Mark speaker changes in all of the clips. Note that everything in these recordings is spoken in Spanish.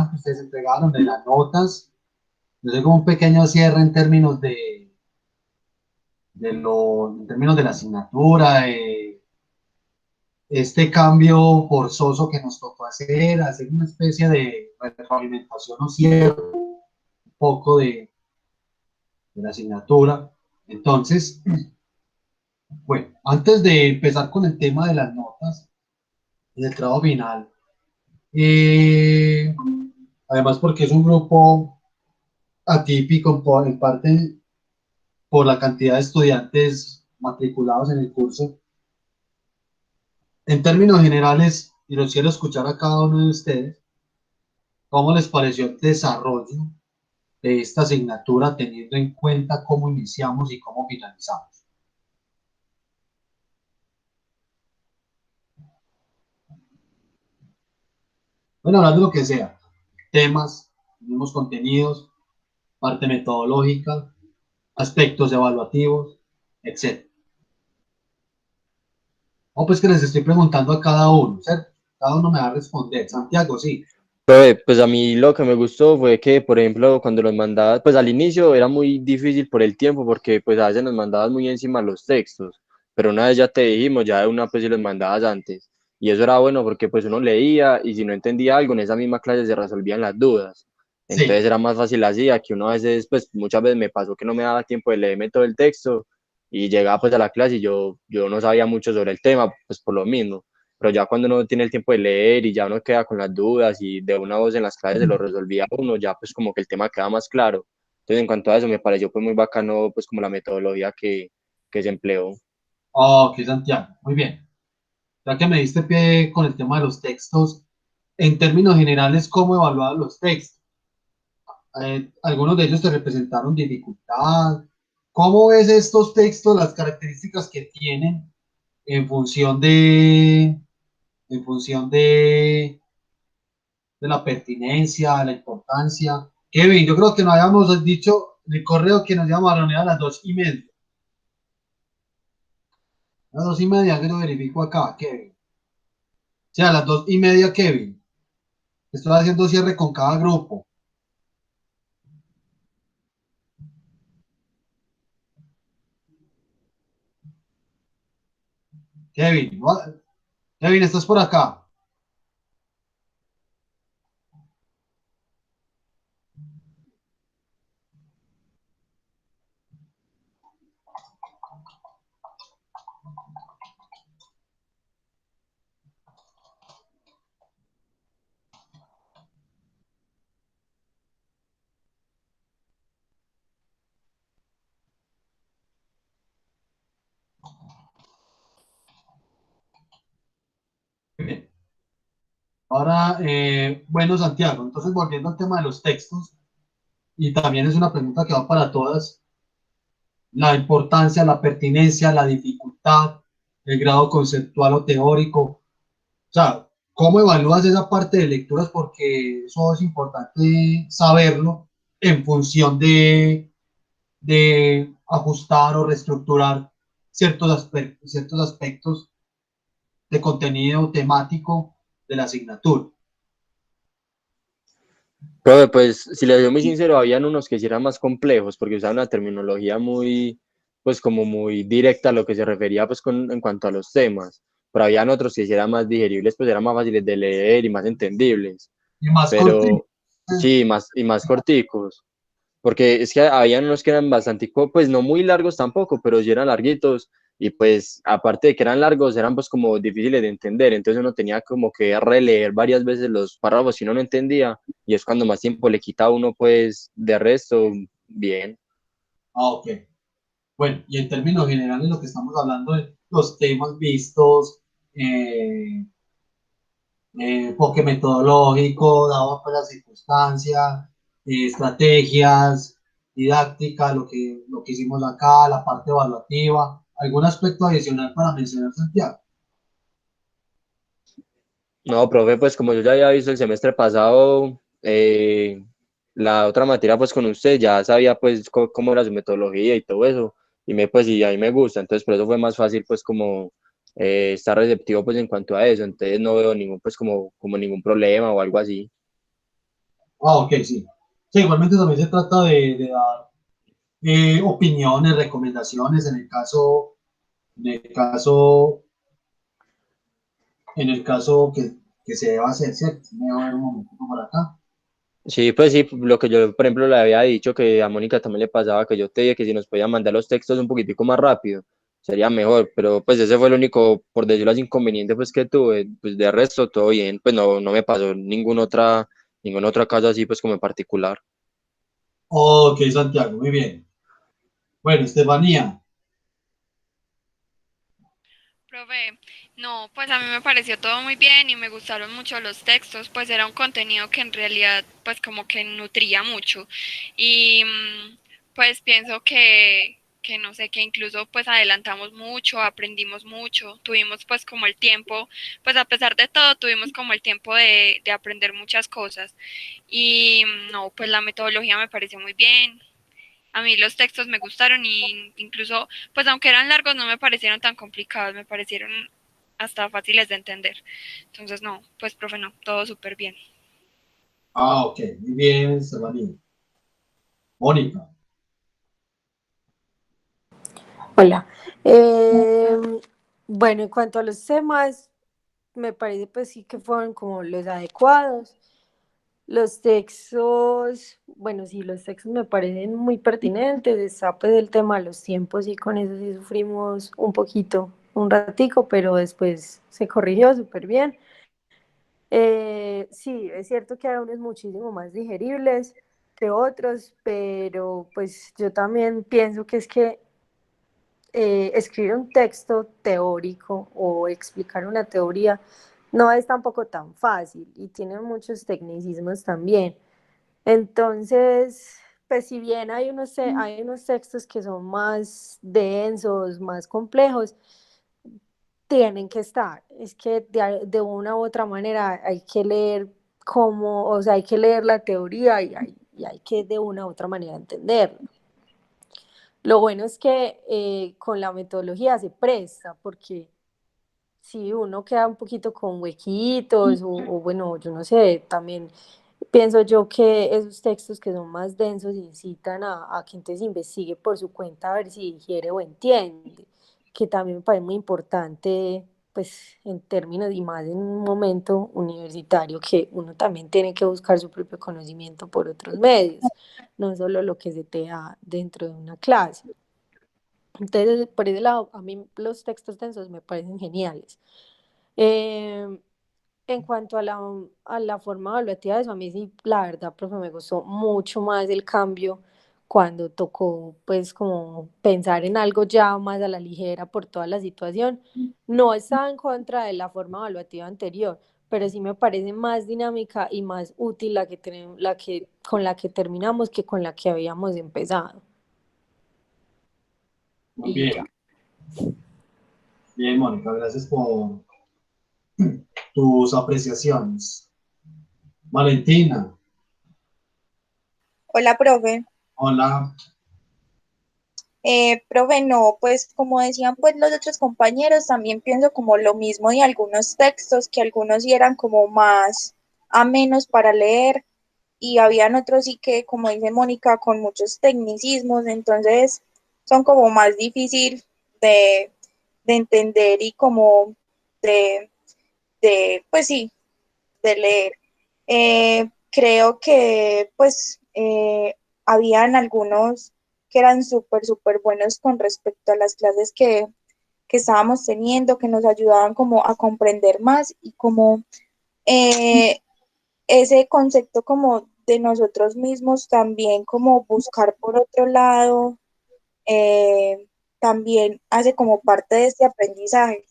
Speaker 1: que ustedes entregaron, de las notas. Yo sé como un pequeño cierre en términos en términos de la asignatura, este cambio forzoso que nos tocó hacer una especie de retroalimentación o cierre un poco de la asignatura. Entonces, bueno, antes de empezar con el tema de las notas y del trabajo final, eh, además porque es un grupo atípico en parte por la cantidad de estudiantes matriculados en el curso, en términos generales, y los quiero escuchar a cada uno de ustedes, ¿cómo les pareció el desarrollo de esta asignatura teniendo en cuenta cómo iniciamos y cómo finalizamos? Bueno, hablar de lo que sea, temas, mismos contenidos, parte metodológica, aspectos evaluativos, etc. O pues que les estoy preguntando a cada uno, ¿cierto? Cada uno me va a responder. Santiago, sí.
Speaker 2: Pues a mí lo que me gustó fue que, por ejemplo, cuando los mandabas, pues al inicio era muy difícil por el tiempo, porque pues a veces nos mandabas muy encima los textos, pero una vez ya te dijimos, ya de una pues si los mandabas antes, y eso era bueno porque pues uno leía y si no entendía algo, en esa misma clase se resolvían las dudas, entonces
Speaker 1: Sí.
Speaker 2: era más fácil así, a que uno a veces, pues muchas veces me pasó que no me daba tiempo de leerme todo el texto y llegaba pues a la clase y yo no sabía mucho sobre el tema, pues por lo mismo. Pero ya cuando uno tiene el tiempo de leer y ya uno queda con las dudas y de una voz en las clases se lo resolvía uno, ya pues como que el tema queda más claro. Entonces en cuanto a eso me pareció pues muy bacano pues como la metodología que se empleó.
Speaker 1: Ok, Santiago, muy bien. Ya que me diste pie con el tema de los textos, en términos generales, ¿cómo evaluar los textos? Algunos de ellos te representaron dificultad. ¿Cómo ves estos textos, las características que tienen en función en función de la pertinencia, la importancia? Kevin, yo creo que nos habíamos dicho en el correo que nos íbamos a reunir a las 2:30. A las 2:30, que lo verifico acá, Kevin. Sí, a las 2:30, Kevin. Estoy haciendo cierre con cada grupo. Kevin, Kevin, ¿estás por acá? Bien. Ahora, bueno, Santiago, entonces volviendo al tema de los textos, y también es una pregunta que va para todas, la importancia, la pertinencia, la dificultad, el grado conceptual o teórico, o sea, ¿cómo evalúas esa parte de lecturas? Porque eso es importante saberlo en función de ajustar o reestructurar ciertos aspectos de contenido temático de la asignatura.
Speaker 2: Pero pues si le soy muy sincero, habían unos que sí eran más complejos porque usaban una terminología muy, pues como muy directa a lo que se refería pues en cuanto a los temas, pero habían otros que sí eran más digeribles, pues eran más fáciles de leer y más entendibles,
Speaker 1: Y más cortito.
Speaker 2: pero sí, más y más corticos. Porque es que habían unos que eran bastante, pues no muy largos tampoco, pero sí eran larguitos y pues aparte de que eran largos, eran pues como difíciles de entender, entonces uno tenía como que releer varias veces los párrafos si uno no entendía y es cuando más tiempo le quita a uno pues de resto, bien.
Speaker 1: Ah, ok. Bueno, y en términos generales lo que estamos hablando de los temas vistos, eh, enfoque metodológico, dado por la circunstancia, estrategias, didáctica, lo que hicimos acá, la parte evaluativa, algún aspecto adicional para mencionar, Santiago.
Speaker 2: No, profe, pues como yo ya había visto el semestre pasado, la otra materia pues con usted, ya sabía pues cómo era su metodología y todo eso, y pues y a mí me gusta, entonces por eso fue más fácil pues como estar receptivo pues en cuanto a eso, entonces no veo ningún pues como ningún problema o algo así.
Speaker 1: Ah, ok, sí. Sí, igualmente también se trata de dar opiniones, recomendaciones en el caso, en el caso que se deba hacer, ¿cierto? Me voy a ver un momento por acá.
Speaker 2: Sí, pues sí, lo que yo, por ejemplo, le había dicho que a Mónica también le pasaba, que yo te dije que si nos podía mandar los textos un poquitico más rápido, sería mejor, pero pues ese fue el único, por decirlo así, inconveniente pues que tuve, pues de resto todo bien, pues no me pasó ningún otro caso así pues como en particular.
Speaker 1: Ok, Santiago, muy bien. Bueno, Estefanía.
Speaker 3: Profe, no, pues a mí me pareció todo muy bien y me gustaron mucho los textos, pues era un contenido que en realidad pues como que nutría mucho y pues pienso que no sé, que incluso pues adelantamos mucho, aprendimos mucho, tuvimos pues como el tiempo, pues a pesar de todo tuvimos como el tiempo de aprender muchas cosas y no, pues la metodología me pareció muy bien, a mí los textos me gustaron y incluso, pues aunque eran largos, no me parecieron tan complicados, me parecieron hasta fáciles de entender. Entonces, no, pues profe, no, todo súper bien.
Speaker 1: Ah, ok, muy bien, Estefanía. Mónica.
Speaker 4: Hola. Eh, bueno, en cuanto a los temas, me parece pues sí que fueron como los adecuados. Los textos, bueno, sí, los textos me parecen muy pertinentes. Está pues el tema de los tiempos y con eso sí sufrimos un poquito, un ratico, pero después se corrigió súper bien. Sí, es cierto que hay unos muchísimo más digeribles que otros, pero pues yo también pienso que es que escribir un texto teórico o explicar una teoría no es tampoco tan fácil y tiene muchos tecnicismos también. Entonces, pues si bien hay unos textos que son más densos, más complejos, tienen que estar. Es que de una u otra manera hay que leer cómo, o sea, hay que leer la teoría y hay que de una u otra manera entenderla. Lo bueno es que con la metodología se presta, porque si uno queda un poquito con huequitos o bueno, yo no sé, también pienso yo que esos textos que son más densos incitan a que entonces investigue por su cuenta a ver si digiere o entiende, que también me parece muy importante, pues en términos y más en un momento universitario que uno también tiene que buscar su propio conocimiento por otros medios, no solo lo que se te da dentro de una clase. Entonces, por ese lado, a mí los textos densos me parecen geniales. Eh, en cuanto a la forma evaluativa de eso, a mí sí, la verdad, profe, me gustó mucho más el cambio cuando tocó, pues, como pensar en algo ya más a la ligera por toda la situación. No estaba en contra de la forma evaluativa anterior, pero sí me parece más dinámica y más útil la que tenemos, con la que terminamos que con la que habíamos empezado.
Speaker 1: Muy
Speaker 4: Y ya.
Speaker 1: bien. Bien, Mónica, gracias por tus apreciaciones. Valentina.
Speaker 5: Hola, profe.
Speaker 1: Hola.
Speaker 5: Profe, no, pues como decían pues los otros compañeros, también pienso como lo mismo de algunos textos, que algunos sí eran como más amenos para leer y habían otros sí que, como dice Mónica, con muchos tecnicismos, entonces son como más difícil de, de entender y como de, pues sí, de leer. Creo que pues habían algunos que eran súper, súper buenos con respecto a las clases que estábamos teniendo, que nos ayudaban como a comprender más y como eh, ese concepto como de nosotros mismos también como buscar por otro lado, también hace como parte de este aprendizaje,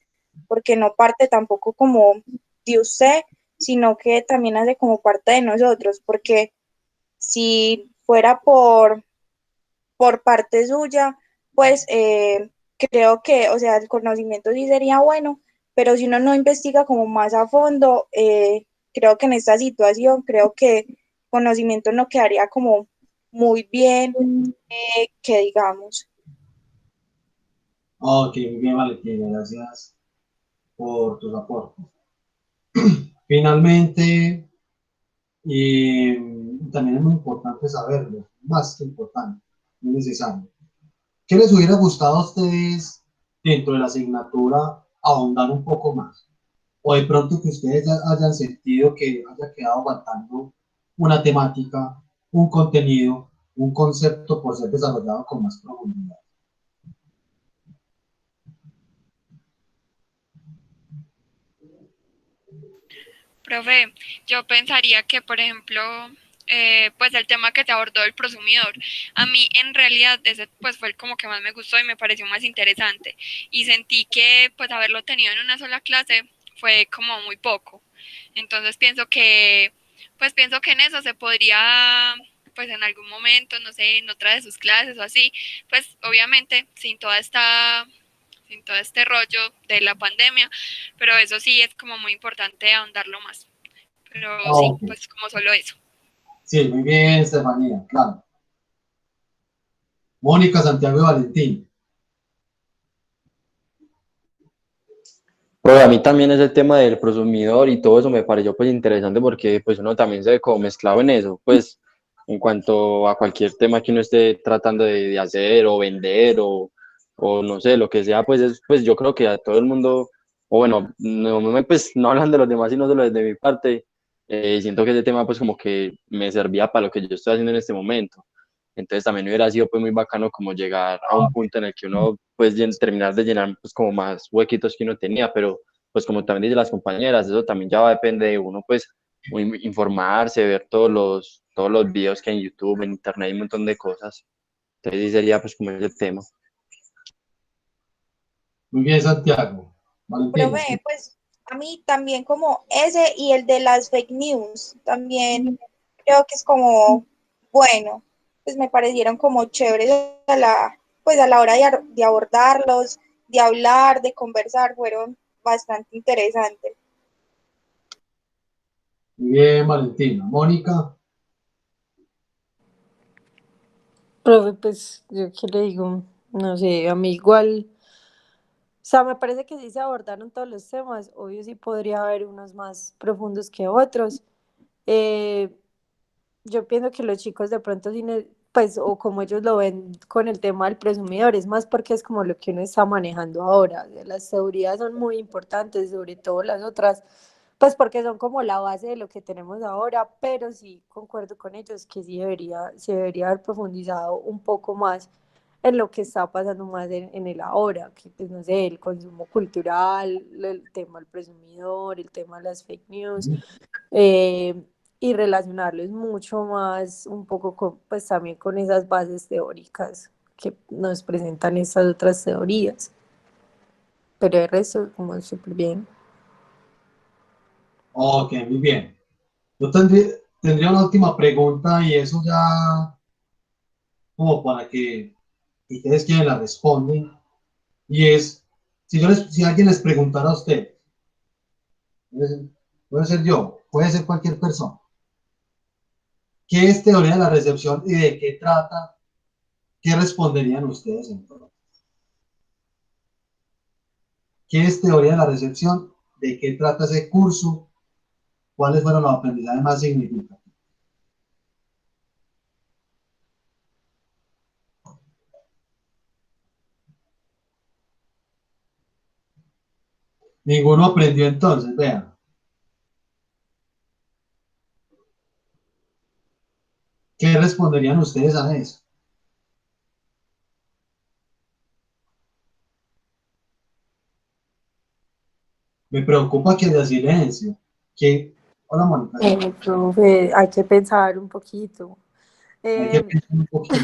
Speaker 5: porque no parte tampoco como de usted, sino que también hace como parte de nosotros, porque si fuera por parte suya, pues creo que, o sea, el conocimiento sí sería bueno, pero si uno no investiga como más a fondo, creo que en esta situación, creo que conocimiento no quedaría como muy bien, que digamos.
Speaker 1: Ok, muy bien, Valentina, gracias por tus aportes. Finalmente, también es muy importante saberlo, más que importante, muy necesario. ¿Qué les hubiera gustado a ustedes dentro de la asignatura ahondar un poco más? O de pronto que ustedes ya hayan sentido que haya quedado faltando una temática, un contenido, un concepto por ser desarrollado con más profundidad.
Speaker 3: Profe, yo pensaría que, por ejemplo, pues el tema que se abordó el prosumidor, a mí en realidad ese pues fue el como que más me gustó y me pareció más interesante y sentí que pues haberlo tenido en una sola clase fue como muy poco. Entonces pienso que en eso se podría pues en algún momento, no sé, en otra de sus clases o así, pues obviamente sin todo este rollo de la pandemia, pero eso sí es como muy importante ahondarlo más. Pero sí,
Speaker 1: Ok,
Speaker 3: pues como solo eso.
Speaker 1: sí, muy bien, Estefanía, claro. Mónica, Santiago y Valentín.
Speaker 2: Pero a mí también ese tema del prosumidor y todo eso me pareció pues interesante porque pues uno también se ve como mezclado en eso, pues en cuanto a cualquier tema que uno esté tratando de hacer o vender o no sé, lo que sea, pues es, pues yo creo que a todo el mundo, o bueno, pues no hablan de los demás, sino solo desde mi parte, siento que ese tema pues como que me servía para lo que yo estoy haciendo en este momento. Entonces también hubiera sido pues muy bacano como llegar a un punto en el que uno pues terminar de llenar pues como más huequitos que uno tenía, pero pues como también dice las compañeras, eso también ya va a depender de uno pues informarse, ver todos los videos que hay en YouTube, en internet, hay un montón de cosas. Entonces sí sería pues como ese tema.
Speaker 1: Muy bien, Santiago. Valentina.
Speaker 5: Profe, pues a mí también como ese y el de las fake news, también creo que es como, bueno, pues me parecieron como chéveres pues a la hora de abordarlos, de hablar, de conversar, fueron bastante interesantes.
Speaker 1: Muy bien, Valentina. Mónica.
Speaker 4: Profe, pues yo qué le digo, no sé, a mí igual, o sea, me parece que sí se abordaron todos los temas, obvio sí podría haber unos más profundos que otros. Eh, yo pienso que los chicos de pronto sí, pues, o como ellos lo ven con el tema del presumidor, es más porque es como lo que uno está manejando ahora. Las teorías son muy importantes, sobre todo las otras, pues porque son como la base de lo que tenemos ahora, pero sí concuerdo con ellos que sí se debería haber profundizado un poco más en lo que está pasando más en el ahora, que pues no sé, el consumo cultural, el tema del presumidor, el tema de las fake news, eh, y relacionarlos mucho más un poco con, pues también con esas bases teóricas que nos presentan estas otras teorías, pero el resto como súper bien.
Speaker 1: Ok, muy bien. Yo tendría una última pregunta y eso ya como para que ustedes quienes la responden. Y es, si alguien les preguntara a usted, puede ser yo, puede ser cualquier persona, ¿qué es teoría de la recepción y de qué trata? ¿Qué responderían ustedes entonces? ¿Qué es teoría de la recepción? ¿De qué trata ese curso? ¿Cuáles fueron los aprendizajes más significativos? Ninguno aprendió entonces, vean. ¿Qué responderían ustedes a eso? Me preocupa que haya silencio. ¿Quién? Hola, Mónica.
Speaker 4: Profe, hay que pensar un poquito.
Speaker 1: Hay que
Speaker 4: Eh,
Speaker 1: pensar un poquito.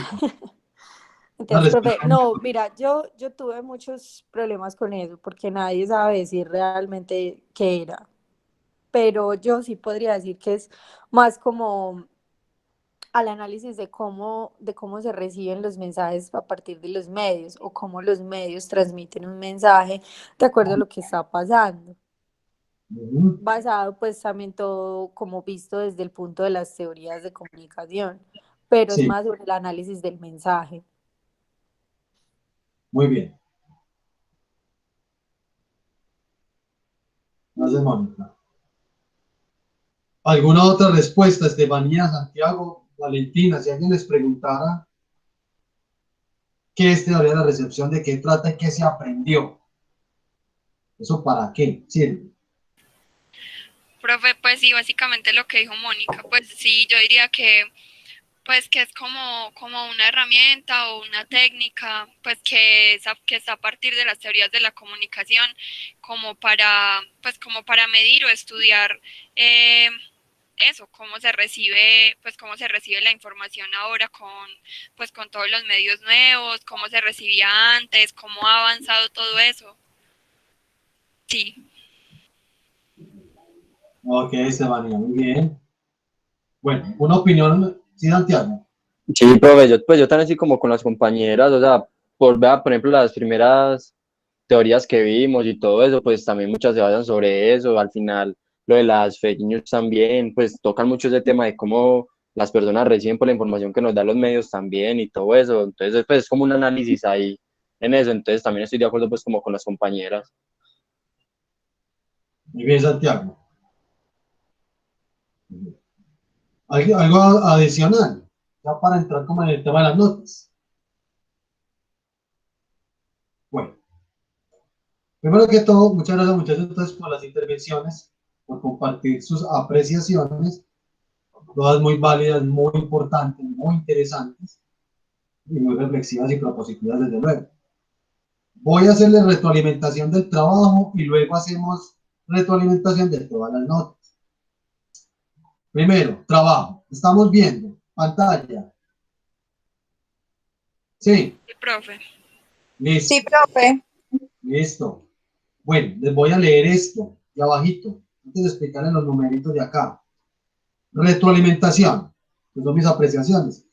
Speaker 1: Una
Speaker 4: entonces, profe,
Speaker 1: respuesta muy
Speaker 4: no,
Speaker 1: corta.
Speaker 4: mira, yo tuve muchos problemas con eso porque nadie sabe decir realmente qué era, pero yo sí podría decir que es más como al análisis de cómo se reciben los mensajes a partir de los medios o cómo los medios transmiten un mensaje de acuerdo a lo que está pasando.
Speaker 1: Ujú.
Speaker 4: Basado pues también todo como visto desde el punto de las teorías de comunicación, pero es
Speaker 1: Sí,
Speaker 4: más sobre el análisis del mensaje.
Speaker 1: muy bien. Gracias, Mónica. ¿Alguna otra respuesta, Estefanía, Santiago, Valentina? Si alguien les preguntara qué es teoría de la recepción, de qué trata y qué se aprendió, ¿eso para qué sirve?
Speaker 3: Profe, pues sí, básicamente lo que dijo Mónica, pues sí, yo diría que pues que es como una herramienta o una técnica, pues que está a partir de las teorías de la comunicación, como para medir o estudiar eh, eso, cómo se recibe la información ahora pues con todos los medios nuevos, cómo se recibía antes, cómo ha avanzado todo eso. Sí.
Speaker 1: Ok, Estefanía, muy bien. Bueno, una opinión, sí, Santiago.
Speaker 2: Sí, profe, pues yo también así como con las compañeras, o sea, por ejemplo, las primeras teorías que vimos y todo eso, pues también muchas se basan sobre eso. Al final, lo de las fake news también, pues tocan mucho ese tema de cómo las personas reciben por la información que nos dan los medios también y todo eso. Entonces, pues es como un análisis ahí en eso. Entonces, también estoy de acuerdo pues como con las compañeras.
Speaker 1: Muy bien, Santiago. ¿Algo adicional? Ya para entrar como en el tema de las notas. Bueno, primero que todo, muchas gracias muchachos entonces por las intervenciones, por compartir sus apreciaciones, todas muy válidas, muy importantes, muy interesantes y muy reflexivas y propositivas desde luego. Voy a hacerle retroalimentación del trabajo y luego hacemos retroalimentación de todas las notas. Primero, trabajo. Estamos viendo pantalla. Sí,
Speaker 3: Sí, profe.
Speaker 1: listo,
Speaker 5: Sí, profe.
Speaker 1: listo. Bueno, les voy a leer esto de abajito, antes de explicarles los numeritos de acá. Retroalimentación, que son mis apreciaciones.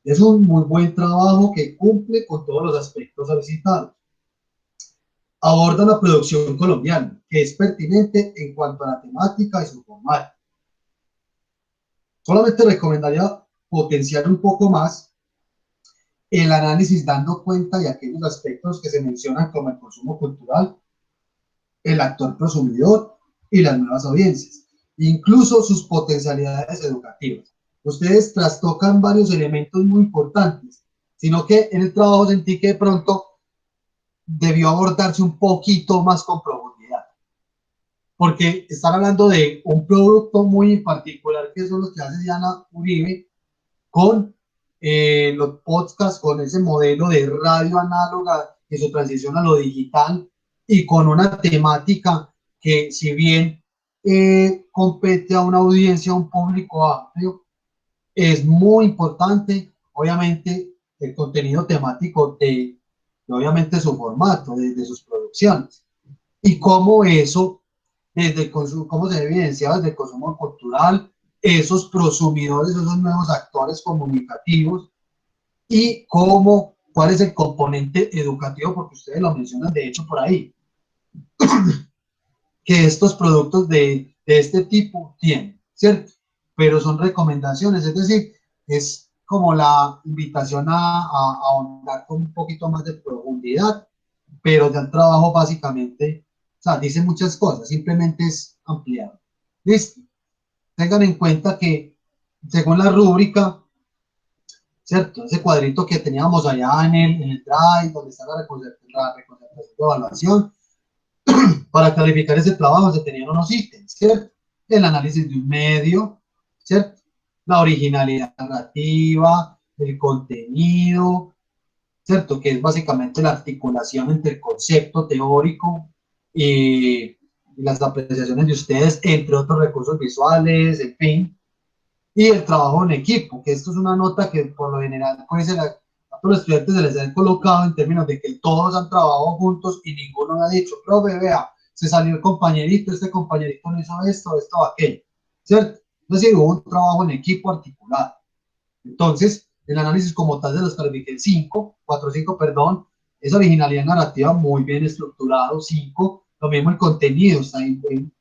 Speaker 1: Es un muy buen trabajo que cumple con todos los aspectos solicitados. Aborda la producción colombiana, que es pertinente en cuanto a la temática y su formato. Solamente recomendaría potenciar un poco más el análisis dando cuenta de aquellos aspectos que se mencionan como el consumo cultural, el actor prosumidor y las nuevas audiencias, incluso sus potencialidades educativas. Ustedes trastocan varios elementos muy importantes, sino que en el trabajo sentí que de pronto debió abordarse un poquito más con profundidad, porque están hablando de un producto muy particular que son los que hace Diana Uribe con los podcasts, con ese modelo de radio análoga que se transiciona a lo digital y con una temática que si bien compete a una audiencia, a un público amplio, es muy importante, obviamente, el contenido temático de obviamente su formato, de sus producciones y cómo eso, desde el consumo, cómo se evidencia desde el consumo cultural, esos prosumidores, esos nuevos actores comunicativos y cómo, cuál es el componente educativo, porque ustedes lo mencionan de hecho por ahí, que estos productos de este tipo tienen, ¿cierto? Pero son recomendaciones, es decir, es como la invitación a ahondar con un poquito más de profundidad, pero ya el trabajo básicamente, o sea, dice muchas cosas, simplemente es ampliado. Listo. Tengan en cuenta que según la rúbrica, ¿cierto? Ese cuadrito que teníamos allá en el Drive, donde está la reconcentración de evaluación, para calificar ese trabajo se tenían unos ítems, ¿cierto? El análisis de un medio, ¿cierto? La originalidad narrativa, el contenido, ¿cierto? Que es básicamente la articulación entre el concepto teórico y las apreciaciones de ustedes, entre otros recursos visuales, en fin, y el trabajo en equipo, que esto es una nota que por lo general pues, a todos los estudiantes se les ha colocado en términos de que todos han trabajado juntos y ninguno ha dicho, profe, vea, se salió el compañerito, este compañerito no hizo esto, aquello, ¿cierto? Es decir, hubo un trabajo en equipo articulado. Entonces, el análisis como tal de los califiqué 5, 4, 5, perdón, es originalidad narrativa muy bien estructurado, 5, lo mismo el contenido, está bien,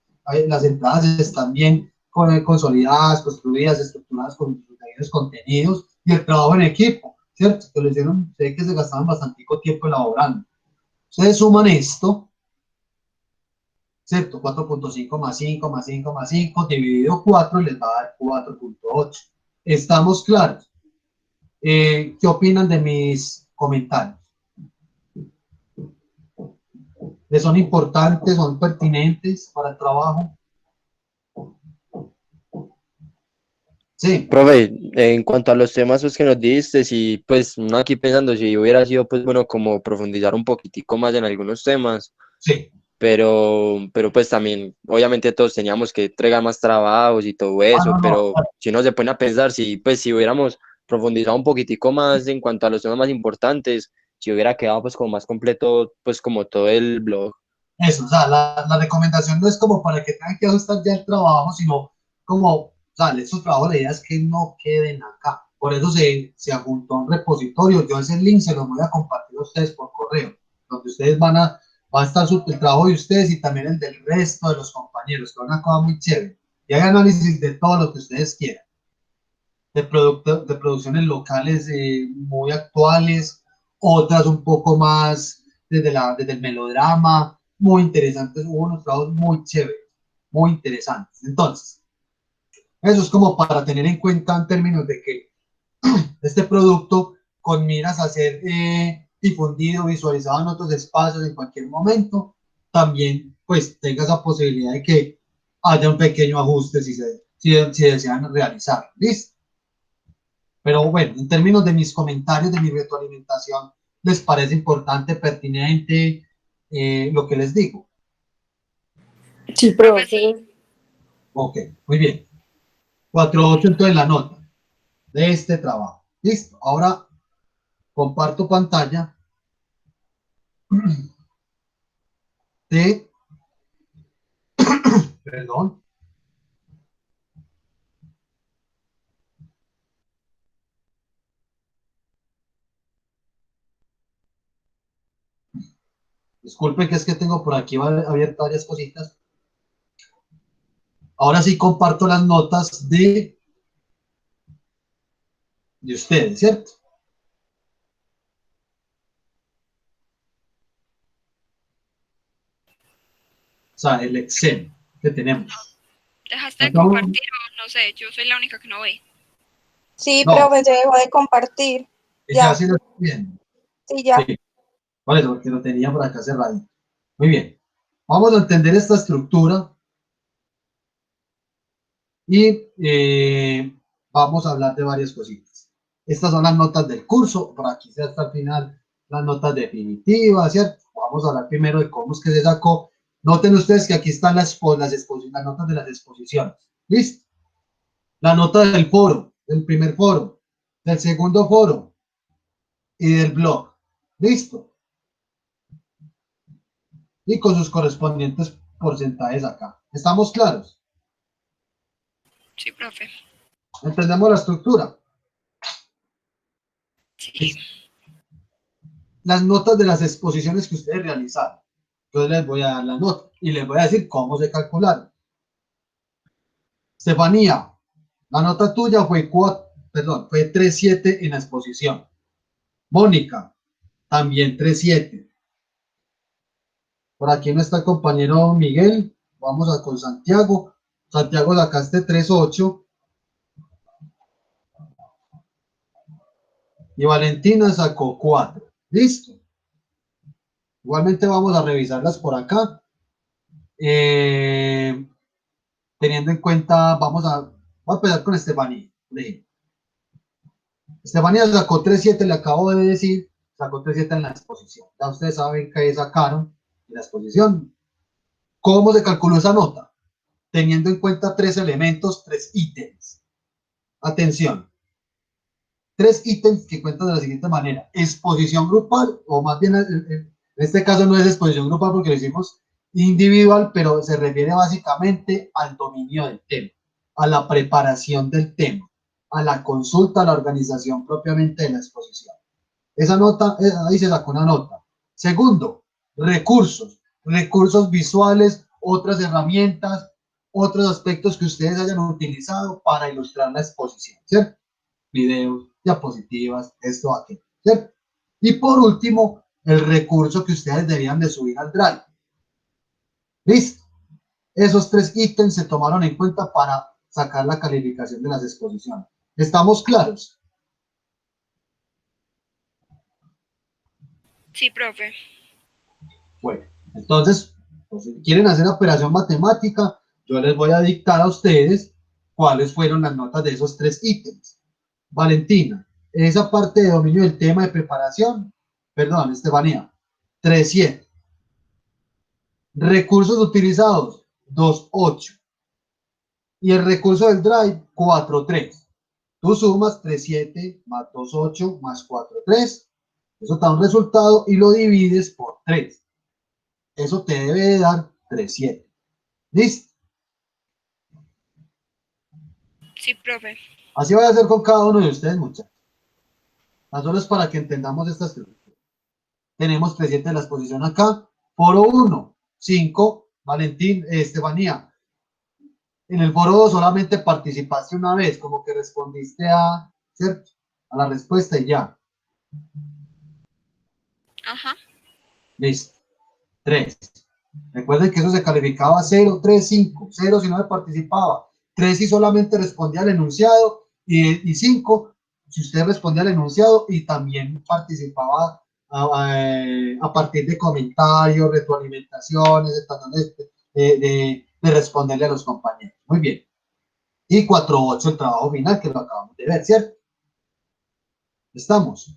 Speaker 1: las entradas están bien consolidadas, construidas, estructuradas con sus debidos contenidos y el trabajo en equipo, ¿cierto? Que lo hicieron, sé que se gastaban bastante tiempo elaborando. Ustedes suman esto ¿cierto? 4.5 más 5 más 5 más 5 dividido 4 les va a dar 4.8. ¿Estamos claros? ¿Qué opinan de mis comentarios? ¿Les son importantes, son pertinentes para el trabajo? Sí.
Speaker 2: Profe, en cuanto a los temas pues, que nos diste, sí, pues uno aquí pensando si hubiera sido pues bueno como profundizar un poquitico más en algunos temas,
Speaker 1: Sí.
Speaker 2: pero pues también obviamente todos teníamos que entregar más trabajos y todo eso,
Speaker 1: No, no,
Speaker 2: pero si uno se pone a pensar, si pues si hubiéramos profundizado un poquitico más en cuanto a los temas más importantes, si hubiera quedado pues como más completo pues como todo el blog.
Speaker 1: eso, o sea, la recomendación no es como para que tengan que ajustar ya el trabajo, sino como, o sea, estos trabajos la idea es que no queden acá. Por eso se adjuntó un repositorio. Yo ese link se lo voy a compartir a ustedes por correo, donde ustedes va a estar el trabajo de ustedes y también el del resto de los compañeros, que es una cosa muy chévere. Y hay análisis de todo lo que ustedes quieran, de producciones locales muy actuales, otras un poco más desde el melodrama, muy interesantes, hubo unos trabajos muy chéveres, muy interesantes. Entonces, eso es como para tener en cuenta en términos de que este producto con miras a ser difundido, visualizado en otros espacios en cualquier momento, también pues tenga esa posibilidad de que haya un pequeño ajuste si desean realizar. ¿Listo? Pero bueno, en términos de mis comentarios, de mi retroalimentación, ¿les parece importante, pertinente lo que les digo?
Speaker 4: Sí, profe.
Speaker 1: Ok, muy bien. 4.8 entonces la nota de este trabajo. Listo. Ahora comparto pantalla de, perdón, disculpen que es que tengo por aquí abiertas varias cositas. Ahora sí comparto las notas de ustedes, ¿cierto? O sea, el Excel que tenemos.
Speaker 3: ¿Dejaste de
Speaker 1: Acá,
Speaker 3: compartir o no sé? Yo soy la única que no ve.
Speaker 5: Sí,
Speaker 1: no,
Speaker 5: profe, se dejó de compartir.
Speaker 1: ya
Speaker 5: Ya,
Speaker 1: sí lo estoy viendo.
Speaker 5: sí, ya.
Speaker 1: Sí, por eso, porque lo tenía por acá cerradito. Muy bien. Vamos a entender esta estructura y vamos a hablar de varias cositas. Estas son las notas del curso, por aquí se hasta el final las notas definitivas, ¿cierto? Vamos a hablar primero de cómo es que se sacó. Noten ustedes que aquí están las notas de las exposiciones. ¿Listo? La nota del foro, del primer foro, del segundo foro y del blog. ¿Listo? Y con sus correspondientes porcentajes acá. ¿Estamos claros?
Speaker 3: Sí, profe.
Speaker 1: ¿Entendemos la estructura?
Speaker 3: Sí.
Speaker 1: Las notas de las exposiciones que ustedes realizaron. Yo les voy a dar la nota y les voy a decir cómo se calcularon. Estefanía, la nota tuya fue 3.7 en la exposición. Mónica, también 3.7. Por aquí no está el compañero Miguel. Vamos a con Santiago. Santiago sacaste 3.8. Y Valentina sacó 4. Listo. Igualmente vamos a revisarlas por acá. Teniendo en cuenta, vamos a empezar con Estefanía. Estefanía sacó 3.7, le acabo de decir, sacó 3.7 en la exposición. Ya ustedes saben que sacaron en la exposición. ¿Cómo se calculó esa nota? Teniendo en cuenta tres elementos, tres ítems. Atención. Tres ítems que cuentan de la siguiente manera. Exposición grupal, o más bien en este caso no es exposición grupal porque lo hicimos individual, pero se refiere básicamente al dominio del tema, a la preparación del tema, a la consulta, a la organización propiamente de la exposición. Esa nota, ahí se sacó una nota. Segundo, recursos visuales, otras herramientas, otros aspectos que ustedes hayan utilizado para ilustrar la exposición, ¿cierto? Videos, diapositivas, esto, aquello, ¿cierto? Y por último, el recurso que ustedes debían de subir al Drive. ¿Listo? Esos 3 ítems se tomaron en cuenta para sacar la calificación de las exposiciones. ¿Estamos claros?
Speaker 3: Sí, profe.
Speaker 1: Bueno, entonces, pues, si quieren hacer operación matemática, yo les voy a dictar a ustedes cuáles fueron las notas de esos 3 ítems. Valentina, esa parte de dominio del tema de preparación, perdón, Estefanía, 3.7. Recursos utilizados, 2.8. Y el recurso del drive, 4.3. Tú sumas 3.7 más 2.8 más 4.3. Eso te da un resultado y lo divides por 3. Eso te debe de dar 3.7. ¿Listo?
Speaker 3: Sí, profe.
Speaker 1: Así voy a hacer con cada uno de ustedes, muchachos. Tan solo es para que entendamos esta estructura. Tenemos 3.7 de la exposición acá. Foro 1, 5. Valentín, Estefanía. En el foro 2 solamente participaste una vez, como que respondiste a, ¿cierto?, a la respuesta y ya.
Speaker 3: Ajá.
Speaker 1: Listo. 3. Recuerden que eso se calificaba 0, 3, 5. 0 si no me participaba. 3 si solamente respondía al enunciado. Y 5 si usted respondía al enunciado y también participaba a partir de comentarios, retroalimentaciones, de responderle a los compañeros. Muy bien. Y 4.8 el trabajo final, que lo acabamos de ver, ¿cierto? ¿Estamos?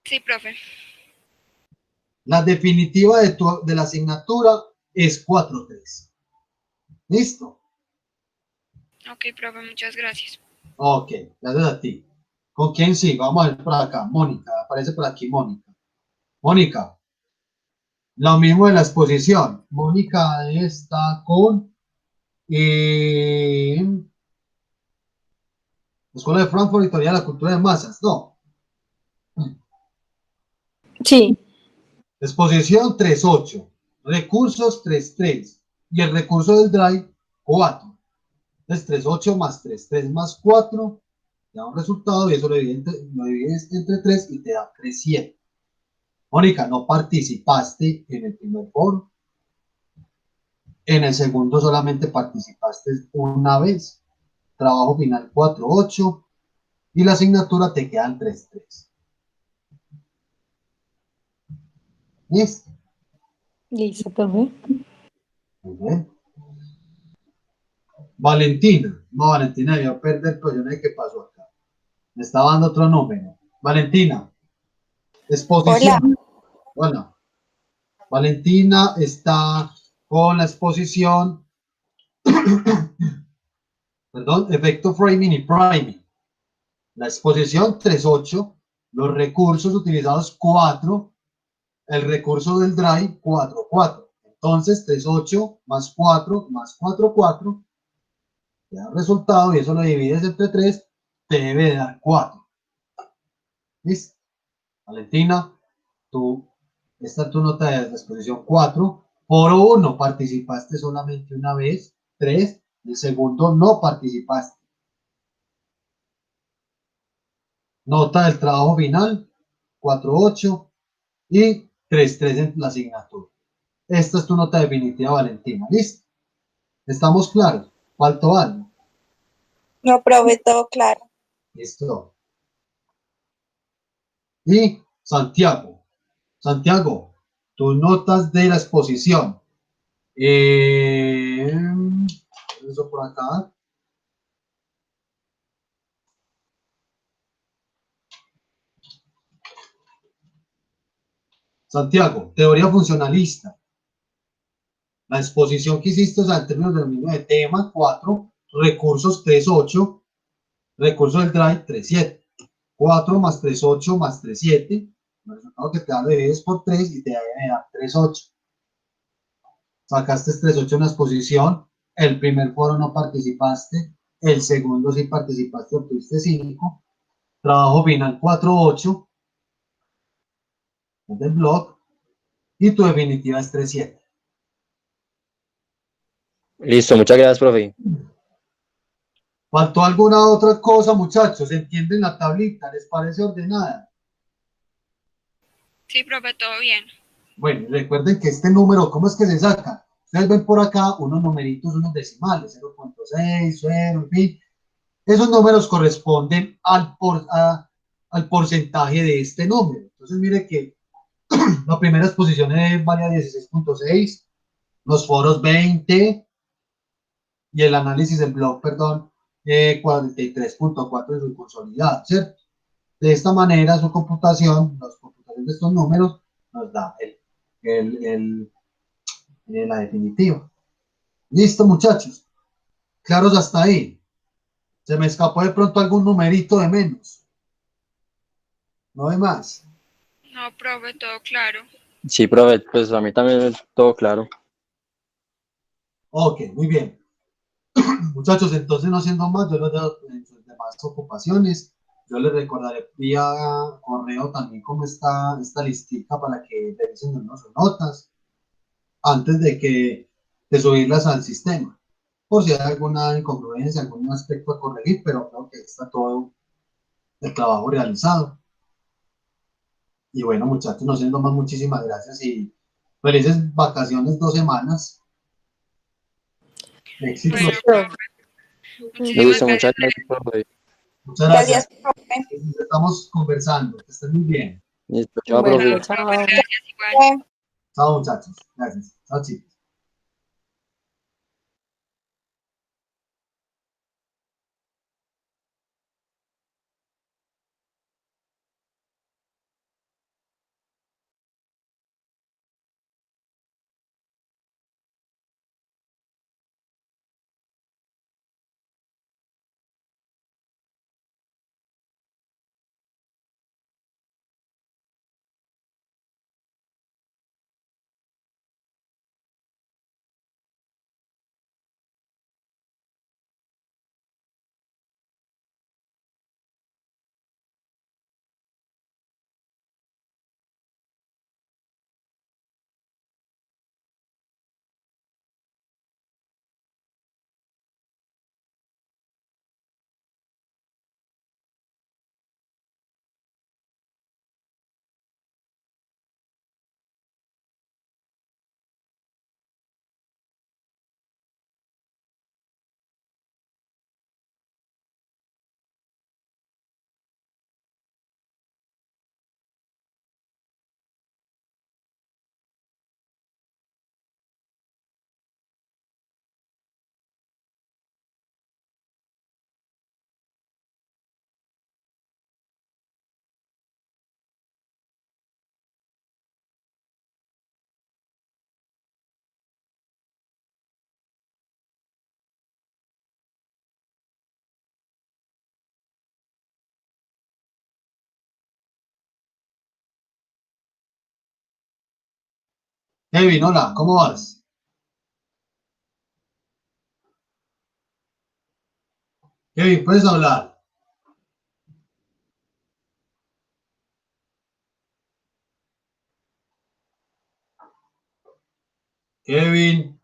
Speaker 3: Sí, profe.
Speaker 1: La definitiva de la asignatura es 4.3. ¿Listo?
Speaker 3: Ok, profe, muchas gracias.
Speaker 1: Ok, gracias a ti. ¿Con quién sigo? Vamos a ver por acá. Mónica, aparece por aquí Mónica. Mónica, lo mismo de la exposición. Mónica está con Escuela de Frankfurt y Teoría de la Cultura de Masas. No.
Speaker 4: Sí.
Speaker 1: Exposición 3.8. Recursos 3.3. Y el recurso del drive 4. Entonces 3.8 más 3.3 más 4 te da un resultado y eso lo divides entre 3 y te da 3.7. Mónica, no participaste en el primer foro. En el segundo solamente participaste una vez. Trabajo final 4.8 y la asignatura te quedan 3.3. ¿Listo?
Speaker 4: Listo, profe.
Speaker 1: Muy bien. Valentina. No, Valentina debió perder, pero yo no sé qué pasó acá. Me estaba dando otro número. Valentina.
Speaker 5: Hola.
Speaker 1: Exposición. Hola. Valentina está con la exposición, perdón, efecto framing y priming. La exposición 3.8, los recursos utilizados 4, el recurso del drive 4.4. Entonces 3.8 más 4 más 4.4 te da un resultado y eso lo divides entre 3, te debe dar 4. ¿Listo? Valentina, esta es tu nota de exposición 4. Foro 1, participaste solamente una vez. 3, el segundo no participaste. Nota del trabajo final, 4.8 y 3.3 en la asignatura. Esta es tu nota definitiva, Valentina. ¿Listo? ¿Estamos claros? ¿Faltó algo?
Speaker 5: No, profe, todo claro.
Speaker 1: Listo. Y Santiago. Santiago, tus notas de la exposición. Eso por acá. Santiago, teoría funcionalista. La exposición que hiciste, o sea, en términos de dominio de tema, 4, recursos 3.8, recursos del drive 3.7, 4 más 3.8 más 3.7, el resultado que te da lo divides por 3 y te da 3.8. Sacaste 3.8 en la exposición, el primer foro no participaste, el segundo sí participaste, obtuviste 5, trabajo final 4.8, del blog, y tu definitiva es 3.7.
Speaker 2: Listo, muchas gracias, profe.
Speaker 1: ¿Faltó alguna otra cosa, muchachos? ¿Entienden la tablita? ¿Les parece ordenada?
Speaker 3: Sí, profe, todo bien.
Speaker 1: Bueno, recuerden que este número, ¿cómo es que se saca? Ustedes ven por acá unos numeritos, unos decimales, 0.6, 0, en fin. Esos números corresponden al porcentaje de este número. Entonces, mire que la primera exposición es varia 16.6, los foros 20 y el análisis en blog, perdón, 43.4 en su consolidado, ¿cierto? De esta manera, su computación, la computación de estos números, nos da la definitiva. Listo, muchachos. Claros hasta ahí. Se me escapó de pronto algún numerito de menos. No hay más.
Speaker 3: No, profe, todo claro.
Speaker 2: Sí, profe, pues a mí también es todo claro.
Speaker 1: Ok, muy bien. Muchachos, entonces no siendo más, yo les dejo en sus demás ocupaciones. Yo les recordaré vía correo también cómo está esta listica para que revisen sus notas antes de subirlas al sistema. Por si hay alguna incongruencia, algún aspecto a corregir, pero creo que está todo el trabajo realizado. Y bueno, muchachos, no siendo más, muchísimas gracias y felices vacaciones 2 semanas. Éxitos.
Speaker 3: Bueno,
Speaker 4: Listo.
Speaker 3: profe, muchísimas
Speaker 2: Listo,
Speaker 3: gracias.
Speaker 2: muchas gracias, profe.
Speaker 1: Muchas gracias.
Speaker 5: Gracias, profe.
Speaker 1: Estamos conversando. Que estén muy bien.
Speaker 2: Listo, chao,
Speaker 4: Bueno,
Speaker 2: profe.
Speaker 3: Chao, profe,
Speaker 4: chao.
Speaker 3: gracias igual.
Speaker 1: Chao, muchachos. Gracias. Chao, chicos. Kevin, hola, ¿cómo vas? Kevin, ¿puedes hablar? Kevin.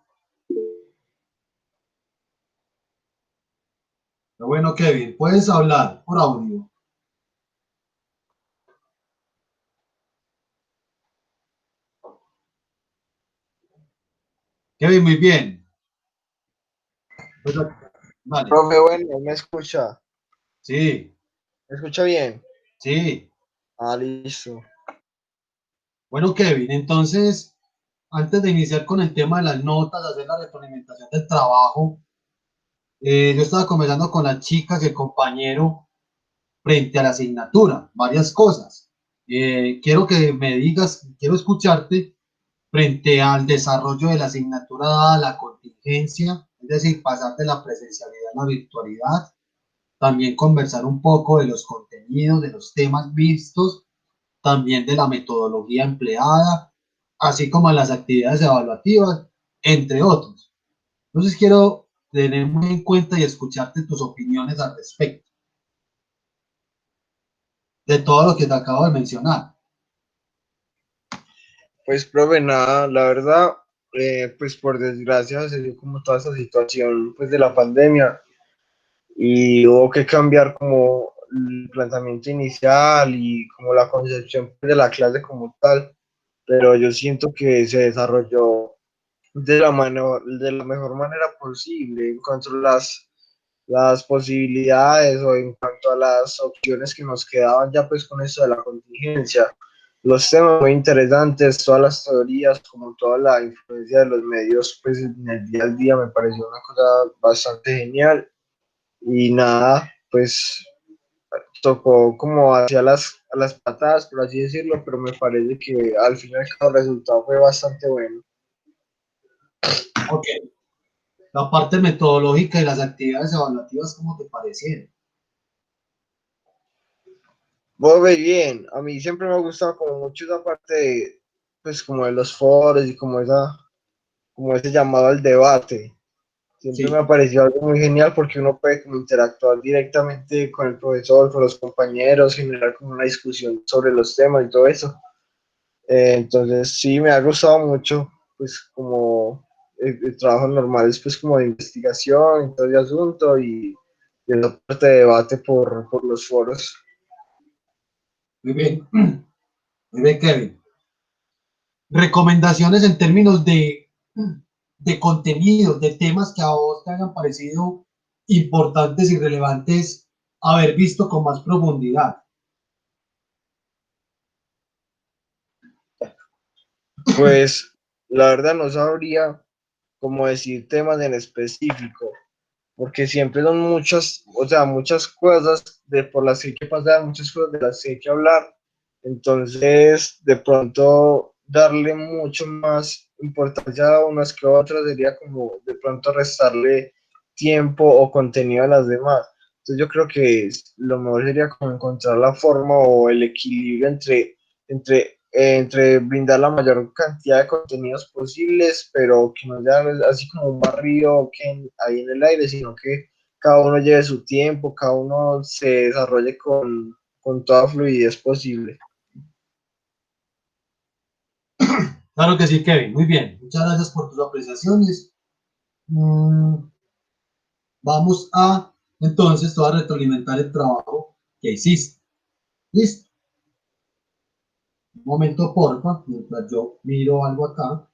Speaker 1: Lo bueno, Kevin, puedes hablar por audio. Kevin, muy bien. Pues, vale.
Speaker 6: Profe, bueno, ¿me escucha?
Speaker 1: Sí,
Speaker 6: ¿Me escucha bien?
Speaker 1: sí.
Speaker 6: Ah, listo.
Speaker 1: Bueno, Kevin, entonces, antes de iniciar con el tema de las notas, hacer la retroalimentación del trabajo, yo estaba conversando con las chicas y el compañero frente a la asignatura, varias cosas. Quiero que me digas, quiero escucharte frente al desarrollo de la asignatura dada la contingencia, es decir, pasar de la presencialidad a la virtualidad, también conversar un poco de los contenidos, de los temas vistos, también de la metodología empleada, así como las actividades evaluativas, entre otros. Entonces quiero tener muy en cuenta y escucharte tus opiniones al respecto de todo lo que te acabo de mencionar.
Speaker 6: Pues, profe, nada, la verdad, pues por desgracia se dio como toda esa situación pues de la pandemia y hubo que cambiar como el planteamiento inicial y como la concepción pues, de la clase como tal, pero yo siento que se desarrolló de la mejor manera posible en cuanto a las posibilidades o en cuanto a las opciones que nos quedaban ya pues con esto de la contingencia. Los temas muy interesantes, todas las teorías, como toda la influencia de los medios pues en el día al día me pareció una cosa bastante genial y nada, pues tocó como hacia a las patadas, por así decirlo, pero me parece que al final el resultado fue bastante bueno.
Speaker 1: Ok. La parte metodológica y las actividades evaluativas, ¿cómo te parecieron?
Speaker 6: Muy bien, a mí siempre me ha gustado como mucho esa parte de, pues como de los foros y como como ese llamado al debate. Siempre me
Speaker 1: Sí.
Speaker 6: ha parecido algo muy genial porque uno puede como interactuar directamente con el profesor, con los compañeros, generar como una discusión sobre los temas y todo eso. Entonces sí, me ha gustado mucho, pues como el trabajo normal es pues como de investigación y todo el asunto y la parte de debate por los foros.
Speaker 1: Muy bien. Muy bien, Kevin. Recomendaciones en términos de contenido, de temas que a vos te hayan parecido importantes y relevantes haber visto con más profundidad.
Speaker 6: Pues la verdad no sabría cómo decir temas en específico, porque siempre son muchas, o sea, muchas cosas por las que hay que pasar, muchas cosas de las que hay que hablar. Entonces, de pronto, darle mucho más importancia a unas que a otras sería como de pronto restarle tiempo o contenido a las demás. Entonces, yo creo que lo mejor sería como encontrar la forma o el equilibrio entre brindar la mayor cantidad de contenidos posibles, pero que no sea así como un barrido que ahí en el aire, sino que cada uno lleve su tiempo, cada uno se desarrolle con toda fluidez posible.
Speaker 1: Claro que sí, Kevin. Muy bien. Muchas gracias por tus apreciaciones. Vamos a, entonces, tú a retroalimentar el trabajo que hiciste. ¿Listo? Un momento, porfa, mientras yo miro algo acá.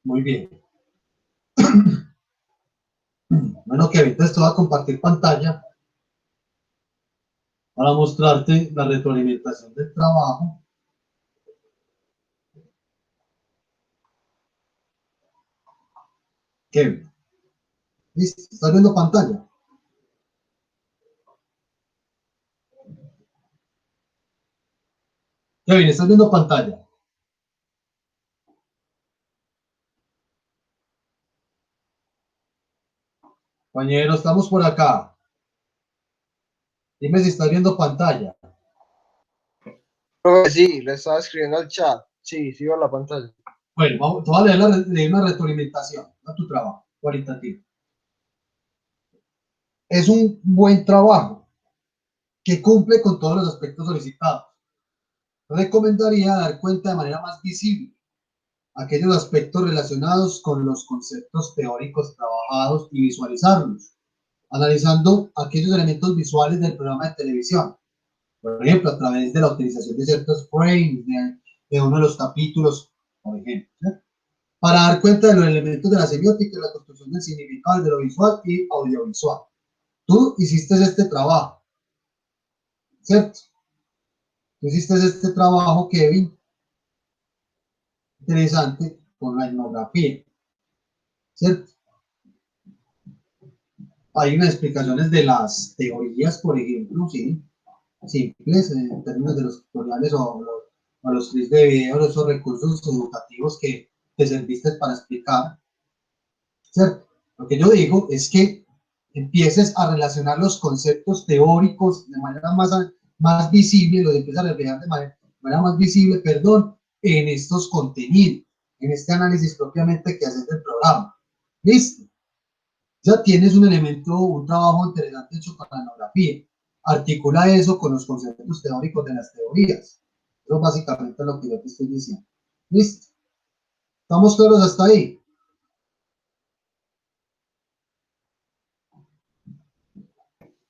Speaker 1: Muy bien. Bueno, Kevin, entonces te voy a compartir pantalla para mostrarte la retroalimentación del trabajo. Kevin, ¿listo? ¿Estás viendo pantalla? Kevin, ¿estás viendo pantalla? Compañero, estamos por acá. Dime si estás viendo pantalla.
Speaker 6: Sí, le estaba escribiendo al chat. Sí, sí, a la pantalla.
Speaker 1: Bueno, te voy a leer una retroalimentación a tu trabajo cualitativo. Es un buen trabajo que cumple con todos los aspectos solicitados. Recomendaría dar cuenta de manera más visible aquellos aspectos relacionados con los conceptos teóricos trabajados y visualizarlos, analizando aquellos elementos visuales del programa de televisión, por ejemplo, a través de la utilización de ciertos frames de uno de los capítulos, por ejemplo, ¿sí? Para dar cuenta de los elementos de la semiótica y la construcción del significado de lo visual y audiovisual. Tú hiciste este trabajo, ¿cierto? Tú hiciste este trabajo, Kevin, interesante, con la etnografía, ¿cierto? Hay unas explicaciones de las teorías, por ejemplo, ¿sí? Simples en términos de los tutoriales o los clips de video, esos recursos educativos que te serviste para explicar, ¿cierto? Lo que yo digo es que empieces a relacionar los conceptos teóricos de manera más visible, lo empieza a reflejar de manera más visible, perdón, en estos contenidos, en este análisis propiamente que haces del programa. ¿Listo? Ya tienes un elemento, un trabajo interesante hecho con la etnografía. Articula eso con los conceptos teóricos de las teorías. Eso básicamente es lo que yo te estoy diciendo. ¿Listo? ¿Estamos claros hasta ahí?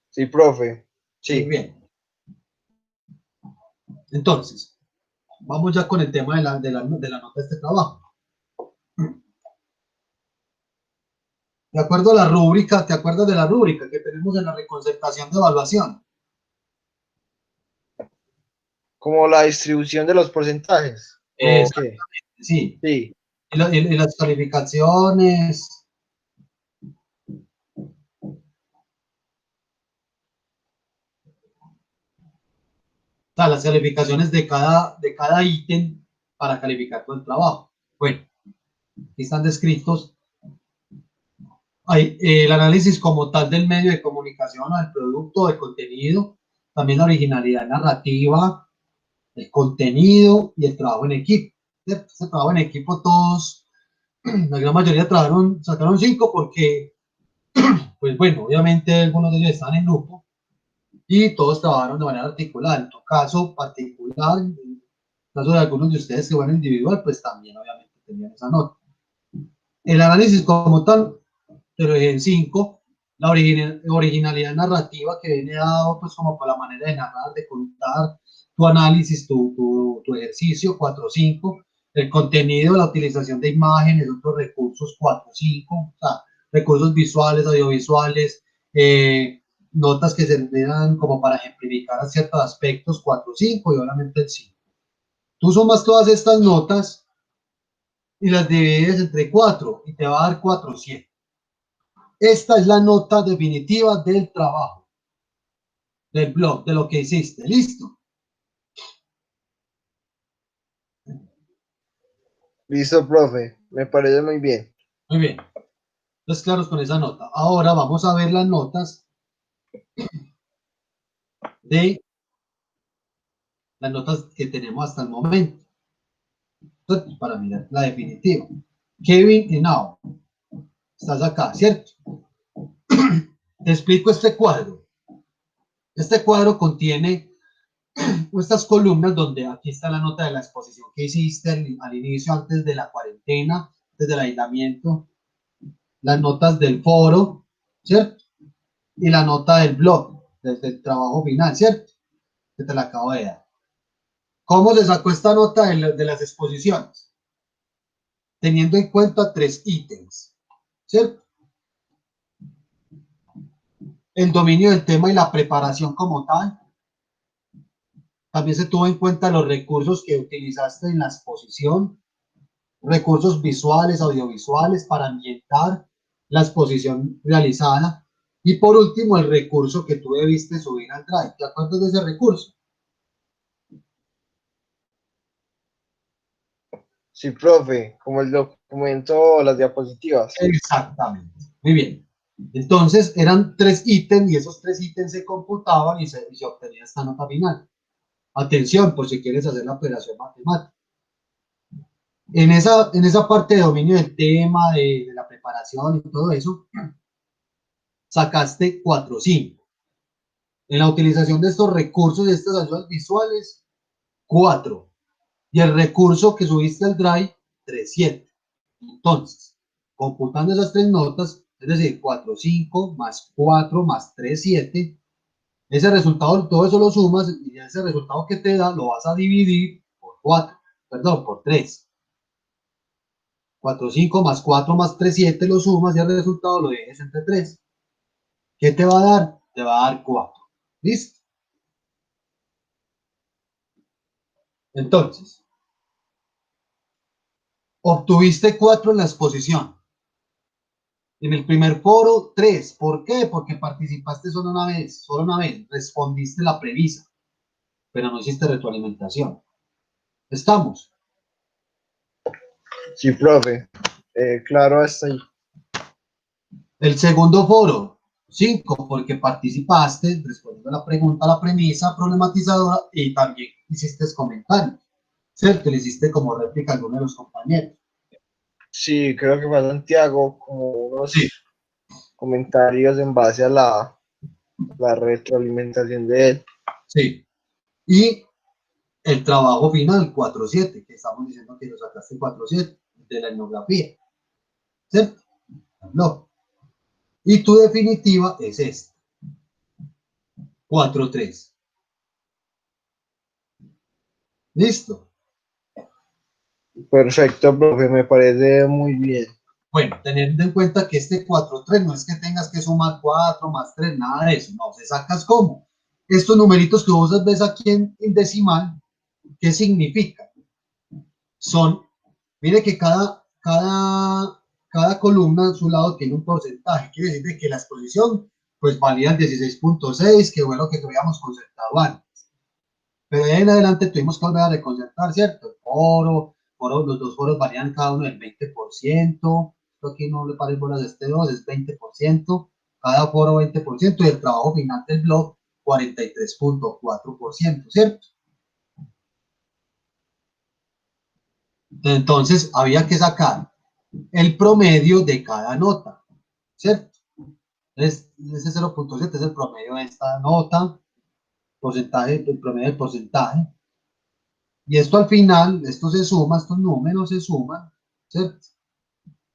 Speaker 6: Sí, profe.
Speaker 1: Sí,
Speaker 6: Sí.
Speaker 1: bien. Entonces, vamos ya con el tema de la nota de este trabajo. De acuerdo a la rúbrica, ¿te acuerdas de la rúbrica que tenemos en la reconcertación de evaluación?
Speaker 6: Como la distribución de los porcentajes. ¿O qué?
Speaker 1: Sí.
Speaker 6: Sí.
Speaker 1: Y las calificaciones. O sea, las calificaciones de cada ítem para calificar todo el trabajo. Bueno, aquí están descritos. Hay el análisis como tal del medio de comunicación, del producto, del contenido, también la originalidad narrativa, el contenido y el trabajo en equipo. Ese trabajo en equipo todos, la gran mayoría sacaron 5 porque, pues bueno, obviamente algunos de ellos están en grupo y todos trabajaron de manera articulada. En tu caso particular, en el caso de algunos de ustedes que fueron individual, pues también obviamente tenían esa nota. El análisis como tal, pero en 5, la originalidad narrativa que viene dado pues como por la manera de narrar, de contar tu análisis, tu ejercicio, 4-5, el contenido, la utilización de imágenes, otros recursos, 4-5, o sea, recursos visuales, audiovisuales, notas que servirán como para ejemplificar a ciertos aspectos, 4-5 y obviamente el 5. Tú sumas todas estas notas y las divides entre 4 y te va a dar 400. Esta es la nota definitiva del trabajo, del blog, de lo que hiciste. ¿Listo?
Speaker 6: Listo, profe. Me parece muy bien.
Speaker 1: Muy bien. Entonces, claros con esa nota. Ahora vamos a ver las notas que tenemos hasta el momento. Entonces, para mirar la definitiva. Kevin Henao. Estás acá, ¿cierto? Te explico este cuadro. Este cuadro contiene estas columnas donde aquí está la nota de la exposición que hiciste al inicio, antes de la cuarentena, antes del aislamiento, las notas del foro, ¿cierto? Y la nota del blog, desde el trabajo final, ¿cierto? Que te la acabo de dar. ¿Cómo se sacó esta nota de las exposiciones? Teniendo en cuenta 3 ítems, ¿cierto? El dominio del tema y la preparación como tal. También se tuvo en cuenta los recursos que utilizaste en la exposición, recursos visuales, audiovisuales para ambientar la exposición realizada. Y por último, el recurso que tú debiste subir al Drive. ¿Te acuerdas de ese recurso?
Speaker 6: Sí, profe. Como el documento o las diapositivas.
Speaker 1: Exactamente. Muy bien. Entonces, eran 3 ítems y esos 3 ítems se computaban y se obtenía esta nota final. Atención, por si quieres hacer la operación matemática. En esa parte de dominio del tema, de la preparación y todo eso, sacaste 4-5. En la utilización de estos recursos, de estas ayudas visuales, 4. Y el recurso que subiste al Drive, 3-7. Entonces, computando esas 3 notas, es decir, 4-5 más 4 más 3-7, ese resultado, todo eso lo sumas y ese resultado que te da lo vas a dividir por 4, perdón, por 3. 4-5 más 4 más 3-7 lo sumas y el resultado lo divides entre 3. ¿Qué te va a dar? Te va a dar 4. ¿Listo? Entonces, obtuviste 4 en la exposición. En el primer foro, 3. ¿Por qué? Porque participaste solo una vez, respondiste la premisa, pero no hiciste retroalimentación. ¿Estamos?
Speaker 6: Sí, profe. Claro, hasta ahí.
Speaker 1: El segundo foro, 5 porque participaste respondiendo la pregunta, la premisa problematizadora y también hiciste comentarios, ¿cierto? Le hiciste como réplica a alguno de los compañeros.
Speaker 6: Sí, creo que fue Santiago, como
Speaker 1: Sí.
Speaker 6: unos comentarios en base a la retroalimentación de él.
Speaker 1: Sí. Y el trabajo final, 4.7, que estamos diciendo que lo sacaste 4.7 de la etnografía, ¿cierto? No. Y tu definitiva es esta, 4.3. ¿Listo?
Speaker 6: Perfecto, profe, me parece muy bien.
Speaker 1: Bueno, teniendo en cuenta que este 4.3 no es que tengas que sumar 4 más 3, nada de eso, no, se sacas como. Estos numeritos que vos ves aquí en decimal, ¿qué significa? Son, mire que cada columna a su lado tiene un porcentaje, quiere decir que la exposición pues valía el 16.6, que fue lo que habíamos concertado antes. Pero de ahí en adelante tuvimos que volver a reconcertar, ¿cierto? El foro, los dos foros varían cada uno del 20%, esto aquí no le parece bolas este 2, es 20%, cada foro 20% y el trabajo final del blog 43.4%, ¿cierto? Entonces había que sacar el promedio de cada nota, ¿cierto? Ese 0.7 es el promedio de esta nota, porcentaje, el promedio del porcentaje. Y esto al final, esto se suma, estos números se suman, ¿cierto?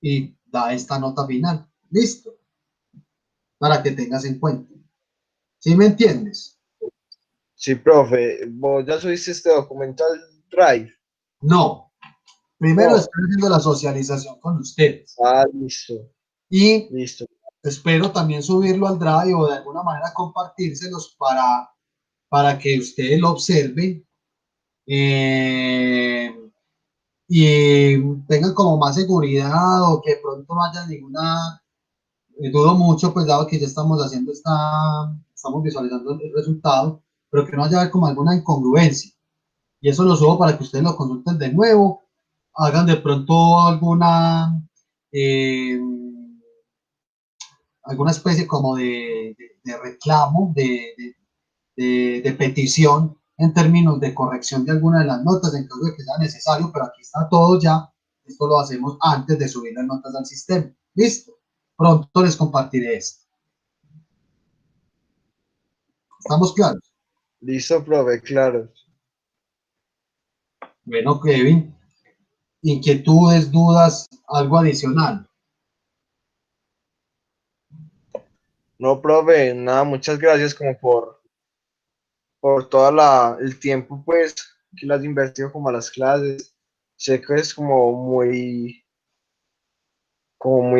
Speaker 1: Y da esta nota final. Listo. Para que tengas en cuenta. ¿Sí me entiendes?
Speaker 6: Sí, profe, vos ya subiste este documento al Drive.
Speaker 1: No. Primero
Speaker 6: No.
Speaker 1: estoy haciendo la socialización con ustedes.
Speaker 6: Ah, listo.
Speaker 1: Y
Speaker 6: Listo.
Speaker 1: espero también subirlo al Drive o de alguna manera compartírselos para que ustedes lo observen y tengan como más seguridad o que pronto no haya ninguna, dudo mucho, pues dado que ya estamos haciendo estamos visualizando el resultado, pero que no haya como alguna incongruencia. Y eso lo subo para que ustedes lo consulten de nuevo, hagan de pronto eh, alguna especie como de reclamo, de petición en términos de corrección de alguna de las notas en caso de que sea necesario, pero aquí está todo ya. Esto lo hacemos antes de subir las notas al sistema. Listo. Pronto les compartiré esto. ¿Estamos claros?
Speaker 6: Listo, profe, claro.
Speaker 1: Bueno, Kevin, inquietudes, dudas, algo adicional.
Speaker 6: No, profe, nada, muchas gracias como por todo el tiempo pues que las invertido como a las clases. Sé que es como muy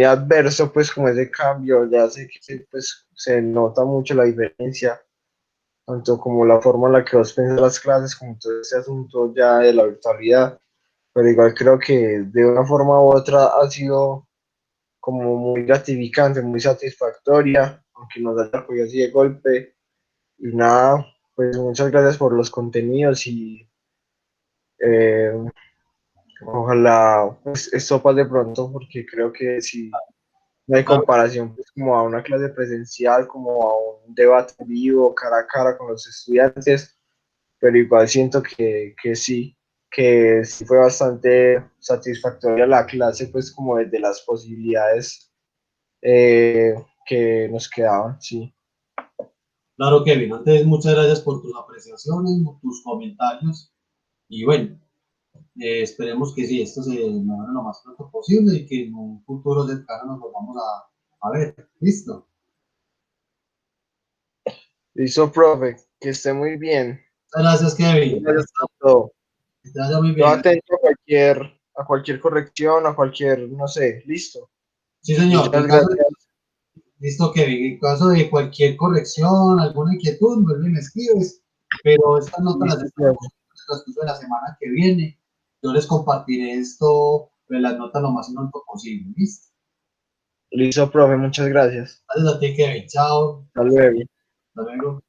Speaker 6: adverso pues como ese cambio, ya sé que pues se nota mucho la diferencia, tanto como la forma en la que vos pensás las clases, como todo ese asunto ya de la virtualidad, pero igual creo que de una forma u otra ha sido como muy gratificante, muy satisfactoria, aunque nos haya cogido así de golpe. Y nada, pues muchas gracias por los contenidos y eh, ojalá pues esto pase pronto porque creo que si no hay comparación pues como a una clase presencial, como a un debate vivo, cara a cara con los estudiantes, pero igual siento que sí fue bastante satisfactoria la clase pues como desde las posibilidades eh, que nos quedaban, sí.
Speaker 1: Claro, Kevin, antes muchas gracias por tus apreciaciones, por tus comentarios y bueno, esperemos que sí, esto se mejore lo más pronto posible y que en un futuro cercano nos volvamos a ver. ¿Listo?
Speaker 6: Listo, profe, que esté muy bien.
Speaker 1: Muchas gracias, Kevin.
Speaker 6: Gracias por todo.
Speaker 1: Que te vaya muy
Speaker 6: Yo
Speaker 1: bien.
Speaker 6: atento a cualquier corrección, a cualquier, no sé, listo.
Speaker 1: Sí, señor.
Speaker 6: Muchas gracias.
Speaker 1: Listo, Kevin. En caso de cualquier corrección, alguna inquietud, vuelve y me escribes. Pero estas notas las
Speaker 6: Listo,
Speaker 1: estamos
Speaker 6: profe.
Speaker 1: en el transcurso de la semana que viene. Yo les compartiré esto de las notas lo más pronto posible. ¿Listo?
Speaker 6: Listo, profe, muchas gracias.
Speaker 1: Gracias a ti, Kevin. Chao.
Speaker 6: Hasta luego.
Speaker 1: Hasta luego.